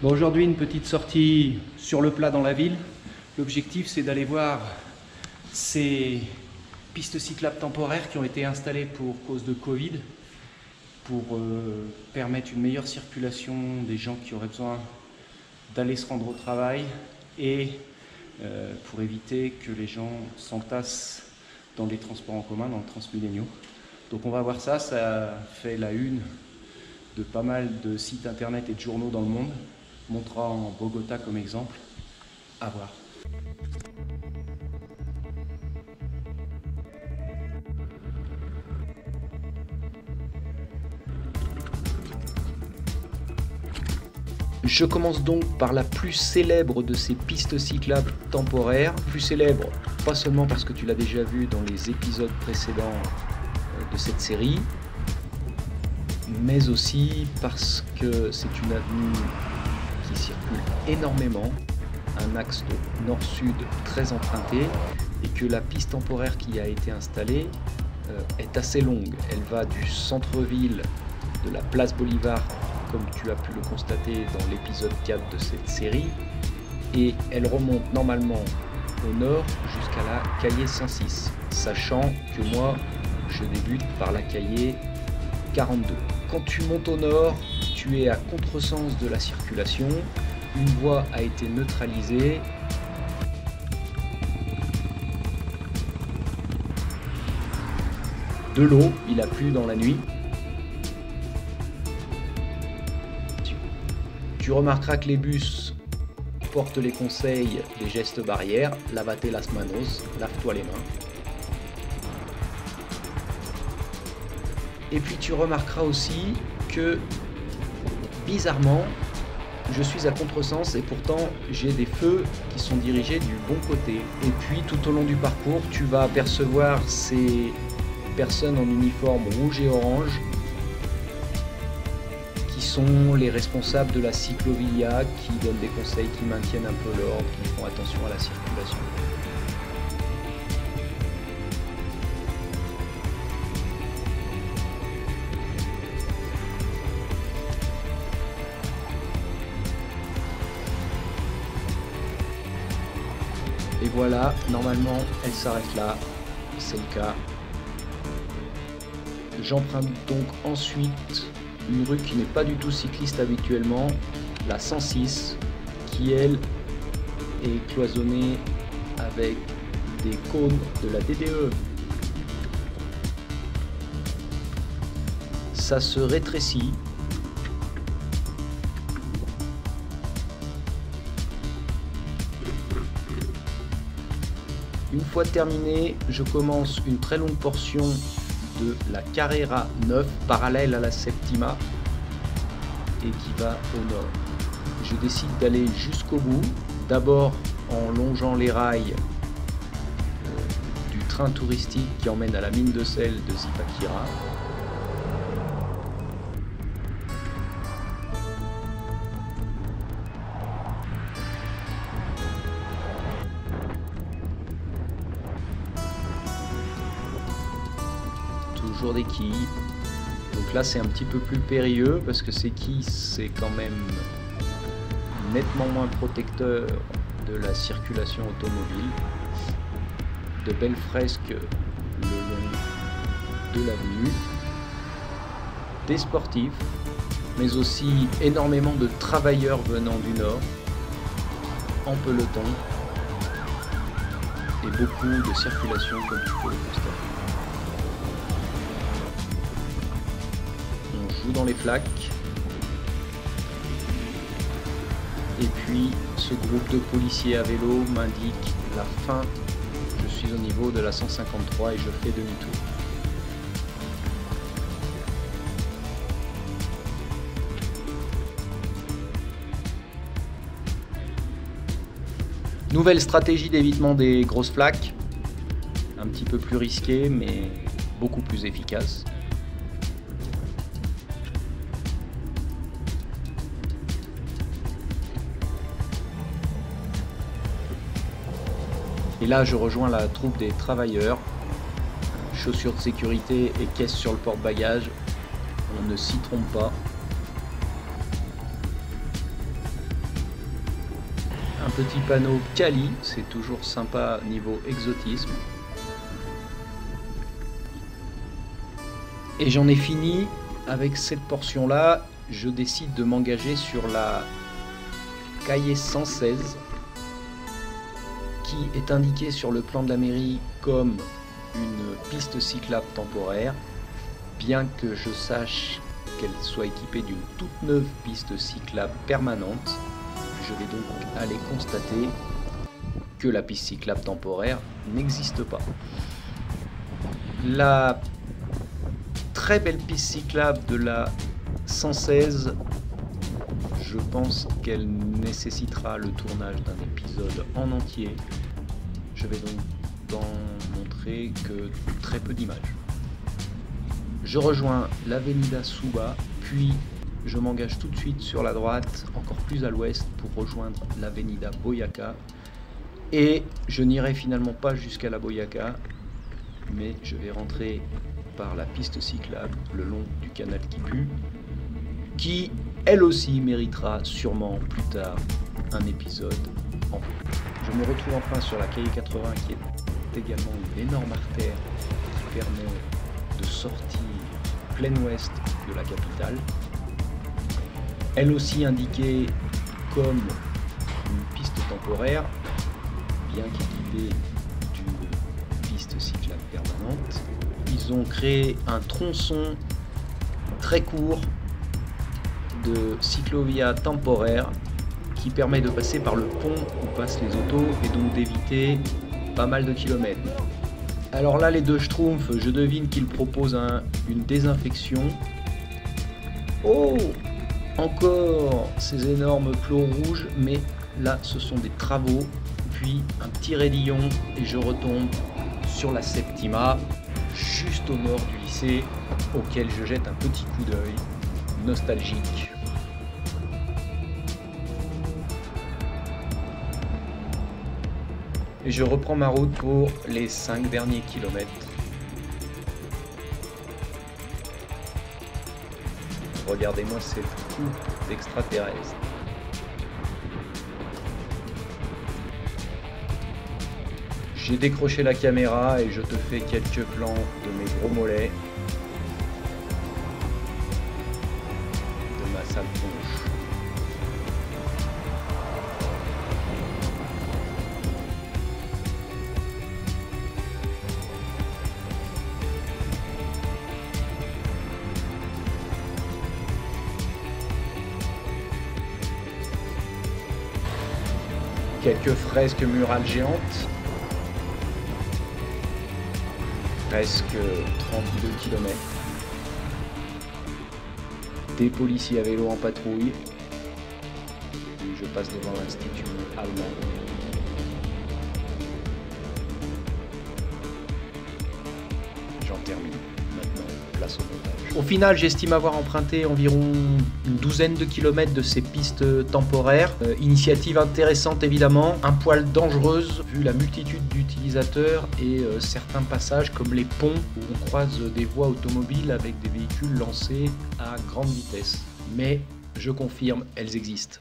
Bon, aujourd'hui, une petite sortie sur le plat dans la ville. L'objectif, c'est d'aller voir ces pistes cyclables temporaires qui ont été installées pour cause de Covid, pour permettre une meilleure circulation des gens qui auraient besoin d'aller se rendre au travail et pour éviter que les gens s'entassent dans les transports en commun, dans le Transmilenio. Donc on va voir ça, ça fait la une de pas mal de sites internet et de journaux dans le monde, montrant Bogota comme exemple. À voir. Je commence donc par la plus célèbre de ces pistes cyclables temporaires. Plus célèbre, pas seulement parce que tu l'as déjà vu dans les épisodes précédents de cette série, mais aussi parce que c'est une avenue qui circule énormément, un axe de nord-sud très emprunté, et que la piste temporaire qui a été installée est assez longue. Elle va du centre-ville de la place Bolivar, comme tu as pu le constater dans l'épisode 4 de cette série, et elle remonte normalement au nord jusqu'à la Calle 106, sachant que moi je débute par la Calle 42. Quand tu montes au nord, tu es à contresens de la circulation, une voie a été neutralisée. De l'eau, il a plu dans la nuit. Tu remarqueras que les bus portent les conseils des gestes barrières, lavate las manos, lave-toi les mains. Et puis tu remarqueras aussi que, bizarrement, je suis à contresens et pourtant j'ai des feux qui sont dirigés du bon côté. Et puis tout au long du parcours, tu vas apercevoir ces personnes en uniforme rouge et orange qui sont les responsables de la cyclovia, qui donnent des conseils, qui maintiennent un peu l'ordre, qui font attention à la circulation. Et voilà, normalement elle s'arrête là, c'est le cas. J'emprunte donc ensuite une rue qui n'est pas du tout cycliste habituellement, la 106, qui elle est cloisonnée avec des cônes de la DDE. Ça se rétrécit. Une fois terminé, je commence une très longue portion de la Carrera 9 parallèle à la Septima et qui va au nord. Je décide d'aller jusqu'au bout, d'abord en longeant les rails du train touristique qui emmène à la mine de sel de Zipaquirá. Toujours des quilles. Donc là c'est un petit peu plus périlleux parce que ces quilles c'est quand même nettement moins protecteur de la circulation automobile. De belles fresques le long de l'avenue, des sportifs, mais aussi énormément de travailleurs venant du nord en peloton et beaucoup de circulation comme tu peux le constater. Dans les flaques, et puis ce groupe de policiers à vélo m'indique la fin. Je suis au niveau de la 153 et je fais demi-tour. Nouvelle stratégie d'évitement des grosses flaques, un petit peu plus risquée mais beaucoup plus efficace. Et là, je rejoins la troupe des travailleurs. Chaussures de sécurité et caisse sur le porte-bagages. On ne s'y trompe pas. Petit panneau Cali, c'est toujours sympa niveau exotisme. Et j'en ai fini avec cette portion-là. Je décide de m'engager sur la Calle 116, qui est indiquée sur le plan de la mairie comme une piste cyclable temporaire, bien que je sache qu'elle soit équipée d'une toute neuve piste cyclable permanente. Je vais donc aller constater que la piste cyclable temporaire n'existe pas. La très belle piste cyclable de la 116, je pense qu'elle nécessitera le tournage d'un épisode en entier. Je vais donc n'en montrer que très peu d'images. Je rejoins l'Avenida Suba, puis je m'engage tout de suite sur la droite, encore plus à l'ouest, pour rejoindre l'Avenida Boyaca. Et je n'irai finalement pas jusqu'à la Boyaca, mais je vais rentrer par la piste cyclable le long du canal qui pue, qui elle aussi méritera sûrement plus tard un épisode en plus. Je me retrouve enfin sur la Calle 80, qui est également une énorme artère qui permet de sortir plein ouest de la capitale. Elle aussi indiquée comme une piste temporaire, bien qu'équipée d'une piste cyclable permanente. Ils ont créé un tronçon très court de cyclovia temporaire qui permet de passer par le pont où passent les autos et donc d'éviter pas mal de kilomètres. Alors là, les deux schtroumpfs, je devine qu'ils proposent une désinfection. Oh! Encore ces énormes plots rouges, mais là ce sont des travaux, puis un petit raidillon et je retombe sur la Septima, juste au nord du lycée, auquel je jette un petit coup d'œil nostalgique. Et je reprends ma route pour les 5 derniers kilomètres. Regardez-moi cette coupe d'extraterrestres. J'ai décroché la caméra et je te fais quelques plans de mes gros mollets, de ma sale tronche. Quelques fresques murales géantes, presque 32 km, des policiers à vélo en patrouille, je passe devant l'Institut allemand. J'en termine. Maintenant, place au montage. Au final, j'estime avoir emprunté environ une douzaine de kilomètres de ces pistes temporaires. Initiative intéressante évidemment, un poil dangereuse vu la multitude d'utilisateurs et certains passages comme les ponts où on croise des voies automobiles avec des véhicules lancés à grande vitesse. Mais je confirme, elles existent.